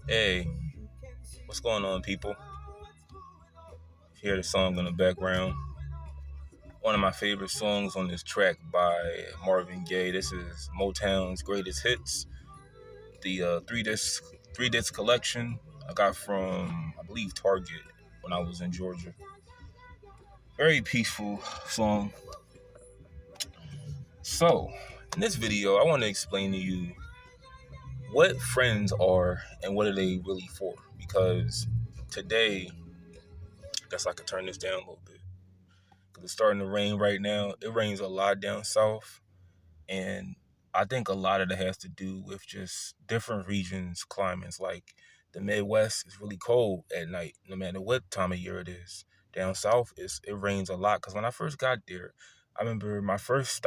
Hey, what's going on, people? Hear the song in the background. One of my favorite songs on this track by Marvin Gaye. This is Motown's Greatest Hits, the three disc collection I got from I believe Target when I was in Georgia. Very peaceful song. So, in this video, I want to explain to you what friends are and what are they really for. Because today, I guess I could turn this down a little bit. Because it's starting to rain right now. It rains a lot down south, and I think a lot of that has to do with just different regions, climates. Like the Midwest is really cold at night, no matter what time of year it is. Down south, it rains a lot. Because when I first got there, I remember my first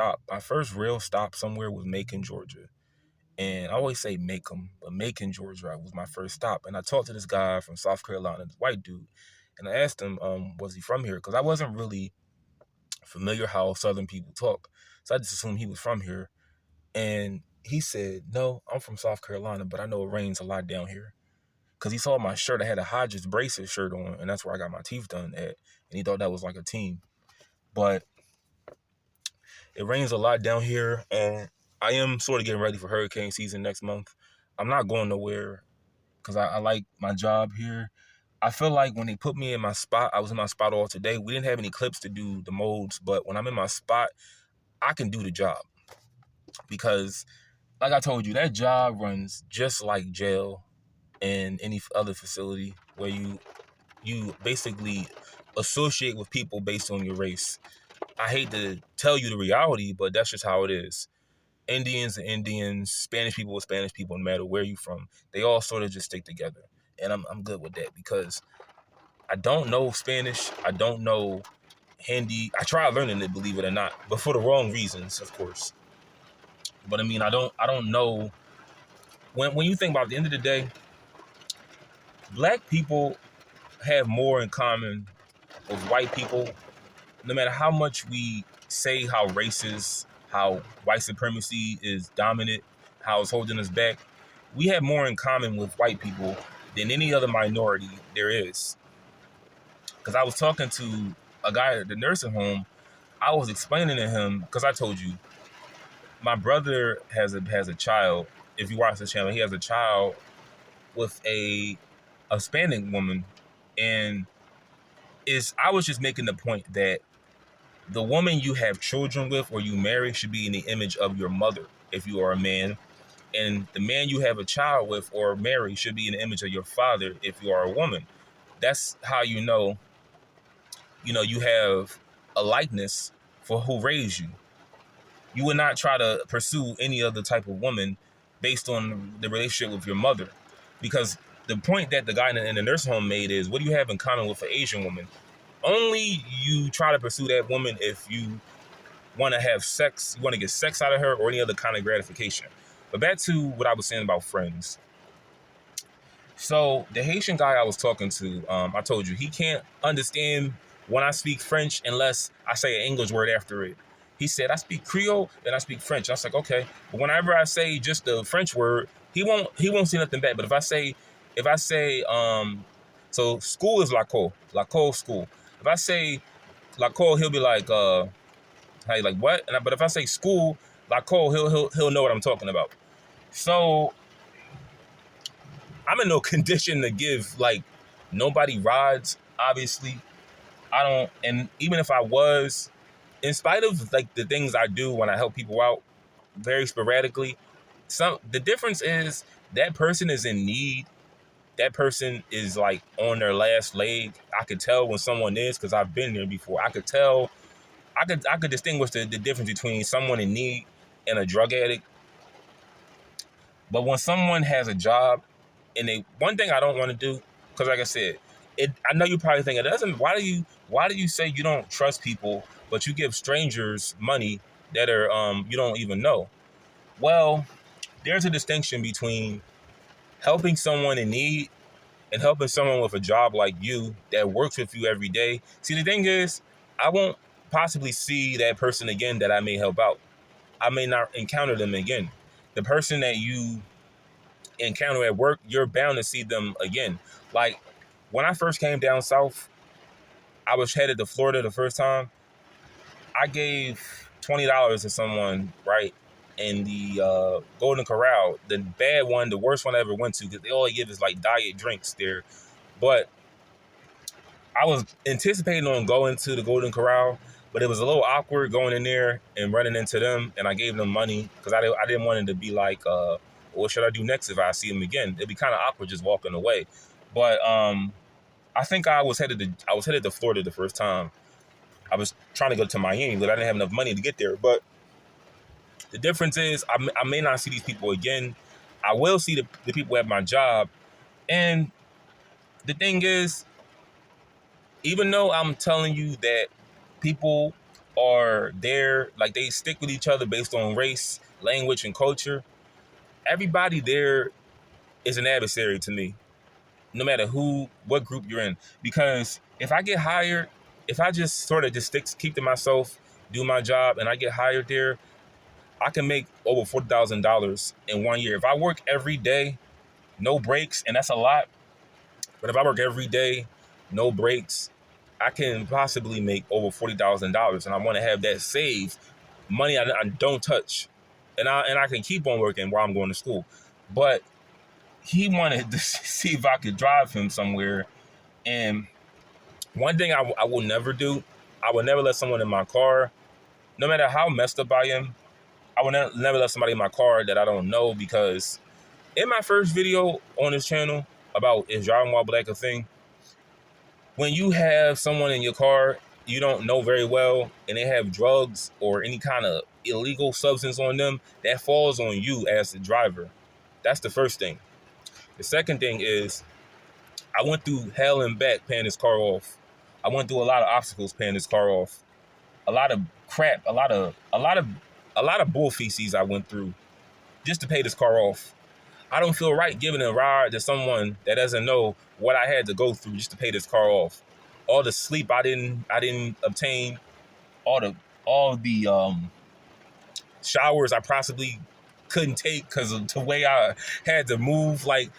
real stop somewhere was Macon, Georgia. And I always say Macon, but Macon, Georgia was my first stop. And I talked to this guy from South Carolina, this white dude, and I asked him, was he from here? Because I wasn't really familiar how Southern people talk. So I just assumed he was from here. And he said, no, I'm from South Carolina, but I know it rains a lot down here. Because he saw my shirt. I had a Hodges braces shirt on, and that's where I got my teeth done at. And he thought that was like a team. But it rains a lot down here, and I am sort of getting ready for hurricane season next month. I'm not going nowhere because I like my job here. I feel like when they put me in my spot, I was in my spot all today. We didn't have any clips to do the molds, but when I'm in my spot, I can do the job. Because like I told you, that job runs just like jail and any other facility where you basically associate with people based on your race. I hate to tell you the reality, but that's just how it is. Indians and Indians, Spanish people with Spanish people, no matter where you from, they all sort of just stick together. And I'm good with that because I don't know Spanish. I don't know Hindi. I tried learning it, believe it or not, but for the wrong reasons, of course. But I mean, I don't know. When you think about it, at the end of the day, black people have more in common with white people. No matter how much we say how racist, how white supremacy is dominant, how it's holding us back, we have more in common with white people than any other minority there is. Because I was talking to a guy at the nursing home. I was explaining to him, because I told you, my brother has a child. If you watch the channel, he has a child with a Hispanic woman, and I was just making the point that the woman you have children with or you marry should be in the image of your mother if you are a man, and the man you have a child with or marry should be in the image of your father if you are a woman. That's how you have a likeness for who raised you. You would not try to pursue any other type of woman based on the relationship with your mother. Because the point that the guy in the nursing home made is, what do you have in common with an Asian woman? Only you try to pursue that woman if you want to have sex, you want to get sex out of her or any other kind of gratification. But back to what I was saying about friends. So the Haitian guy I was talking to, I told you, he can't understand when I speak French unless I say an English word after it. He said, I speak Creole, then I speak French. I was like, okay. But whenever I say just the French word, he won't see nothing back. But if I say, so school is Lacole school. If I say Lacole, he'll be like, how you like what? But if I say school, Lacole, he'll know what I'm talking about. So I'm in no condition to give like nobody rides. Obviously, I don't. And even if I was, in spite of like the things I do when I help people out, very sporadically, the difference is that person is in need. That person is like on their last leg. I could tell when someone is because I've been there before. I could tell. I could distinguish the difference between someone in need and a drug addict. But when someone has a job, and one thing I don't want to do, because like I said, I know you probably think it doesn't. Why do you say you don't trust people, but you give strangers money that are you don't even know? Well, there's a distinction between helping someone in need and helping someone with a job like you that works with you every day. See, the thing is, I won't possibly see that person again that I may help out. I may not encounter them again. The person that you encounter at work, you're bound to see them again. Like when I first came down south, I was headed to Florida the first time. I gave $20 to someone, right, in the Golden Corral, the bad one, the worst one I ever went to, because they all they give is like diet drinks there. But I was anticipating on going to the Golden Corral, but it was a little awkward going in there and running into them, and I gave them money because I didn't want it to be like, what should I do next if I see them again? It'd be kind of awkward just walking away. But I think I was headed to Florida the first time. I was trying to go to Miami, but I didn't have enough money to get there. But the difference is I may not see these people again. I will see the people at my job. And the thing is, even though I'm telling you that people are there, like they stick with each other based on race, language, and culture, everybody there is an adversary to me, no matter what group you're in. Because if I get hired, if I just sort of just keep to myself, do my job, and I get hired there, I can make over $40,000 in 1 year. If I work every day, no breaks, and that's a lot, but if I work every day, no breaks, I can possibly make over $40,000, and I want to have that saved money I don't touch, and I can keep on working while I'm going to school. But he wanted to see if I could drive him somewhere, and one thing I will never do, I will never let someone in my car, no matter how messed up I am, I will never let somebody in my car that I don't know, because in my first video on this channel about is driving while black a thing, when you have someone in your car you don't know very well and they have drugs or any kind of illegal substance on them, that falls on you as the driver. That's the first thing. The second thing is I went through hell and back paying this car off. I went through a lot of obstacles paying this car off. A lot of crap, a lot of bull feces I went through just to pay this car off. I don't feel right giving a ride to someone that doesn't know what I had to go through just to pay this car off. All the sleep I didn't obtain, all the showers I possibly couldn't take because of the way I had to move. Like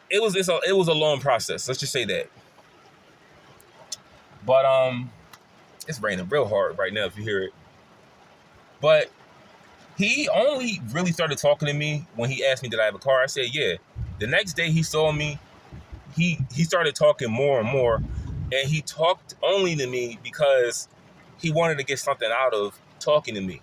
it was a long process. Let's just say that. But it's raining real hard right now if you hear it. But he only really started talking to me when he asked me did I have a car. I said yeah. The next day he saw me, he started talking more and more, and he talked only to me because he wanted to get something out of talking to me.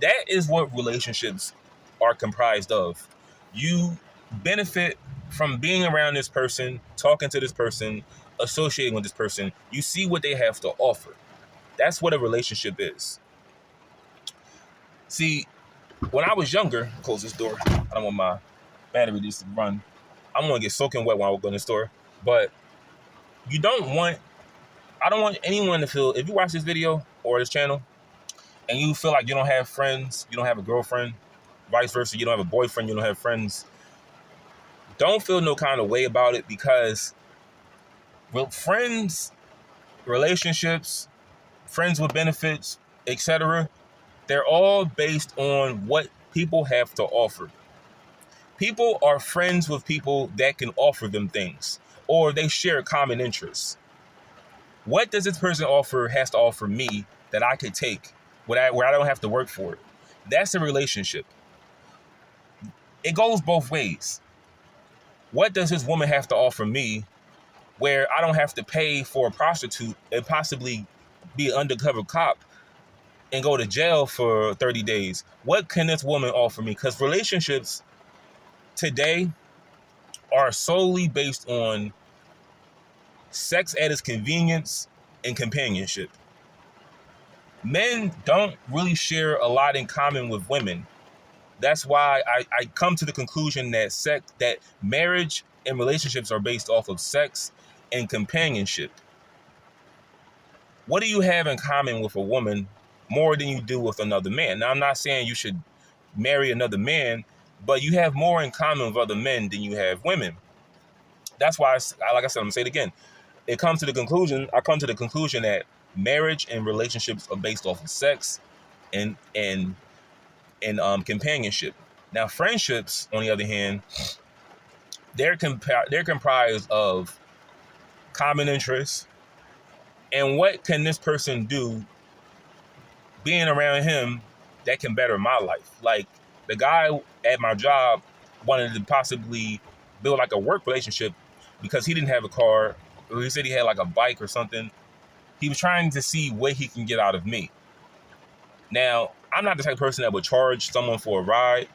That is what relationships are comprised of. You benefit from being around this person, talking to this person, associating with this person. You see what they have to offer. That's what a relationship is. See, when I was younger, close this door. I don't want my battery just to run. I'm going to get soaking wet when I go in the store. But I don't want anyone to feel, if you watch this video or this channel and you feel like you don't have friends, you don't have a girlfriend, vice versa, you don't have a boyfriend, you don't have friends, don't feel no kind of way about it, because friends, relationships, friends with benefits, etc., they're all based on what people have to offer. People are friends with people that can offer them things, or they share common interests. What does this person has to offer me that I could take where I don't have to work for it? That's a relationship. It goes both ways. What does this woman have to offer me where I don't have to pay for a prostitute and possibly be an undercover cop and go to jail for 30 days? What can this woman offer me? Because relationships today are solely based on sex at its convenience and companionship. Men don't really share a lot in common with women. That's why I come to the conclusion that marriage and relationships are based off of sex and companionship. What do you have in common with a woman more than you do with another man? Now, I'm not saying you should marry another man, but you have more in common with other men than you have women. That's why, like I said, I'm going to say it again. I come to the conclusion that marriage and relationships are based off of sex and companionship, Now, friendships, on the other hand, they're comprised of common interests and what can this person do being around him that can better my life. Like the guy at my job wanted to possibly build like a work relationship because he didn't have a car, or he said he had like a bike or something. He was trying to see what he can get out of me. Now, I'm not the type of person that would charge someone for a ride,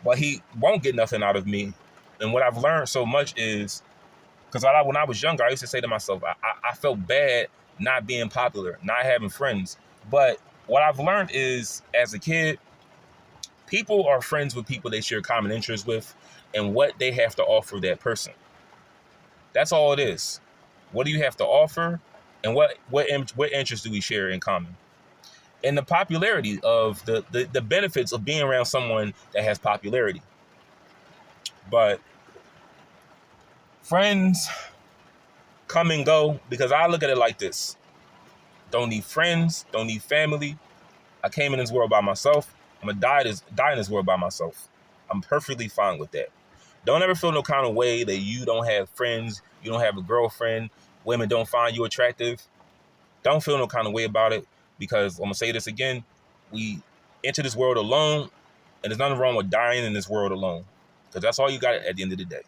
but he won't get nothing out of me. And what I've learned so much is, because when I was younger, I used to say to myself, I felt bad not being popular, not having friends. But what I've learned is, as a kid, people are friends with people they share common interests with and what they have to offer that person. That's all it is. What do you have to offer, and what interests do we share in common? And the popularity of the benefits of being around someone that has popularity. But friends come and go, because I look at it like this. Don't need friends, don't need family. I came in this world by myself. I'm gonna die in this world by myself. I'm perfectly fine with that. Don't ever feel no kind of way that you don't have friends, you don't have a girlfriend, women don't find you attractive. Don't feel no kind of way about it, because I'm gonna say this again, we enter this world alone, and there's nothing wrong with dying in this world alone, because that's all you got at the end of the day.